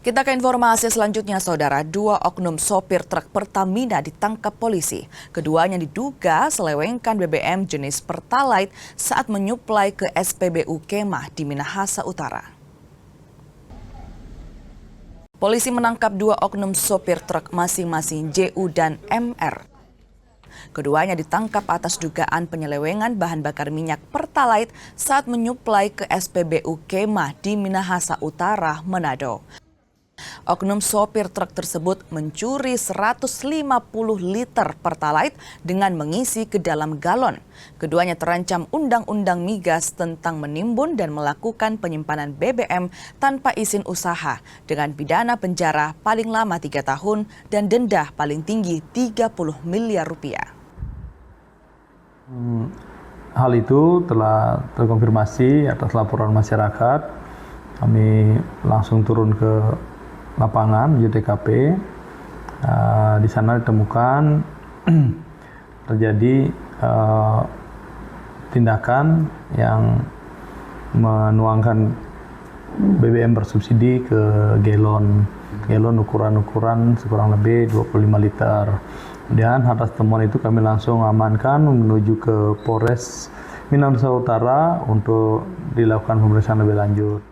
Kita ke informasi selanjutnya, Saudara. Dua oknum sopir truk Pertamina ditangkap polisi. Keduanya diduga selewengkan BBM jenis Pertalite saat menyuplai ke SPBU Kemah di Minahasa Utara. Polisi menangkap dua oknum sopir truk masing-masing JU dan MR. Keduanya ditangkap atas dugaan penyelewengan bahan bakar minyak Pertalite saat menyuplai ke SPBU Kemah di Minahasa Utara, Manado. Oknum sopir truk tersebut mencuri 150 liter Pertalite dengan mengisi ke dalam galon. Keduanya terancam Undang-Undang Migas tentang menimbun dan melakukan penyimpanan BBM tanpa izin usaha dengan pidana penjara paling lama 3 tahun dan denda paling tinggi 30 miliar rupiah. Hal itu telah terkonfirmasi atas laporan masyarakat. Kami langsung turun ke lapangan menuju TKP. Di sana ditemukan terjadi tindakan yang menuangkan BBM bersubsidi ke galon ukuran sekurang lebih 25 liter. Kemudian atas temuan itu kami langsung amankan menuju ke Polres Minahasa Utara untuk dilakukan pemeriksaan lebih lanjut.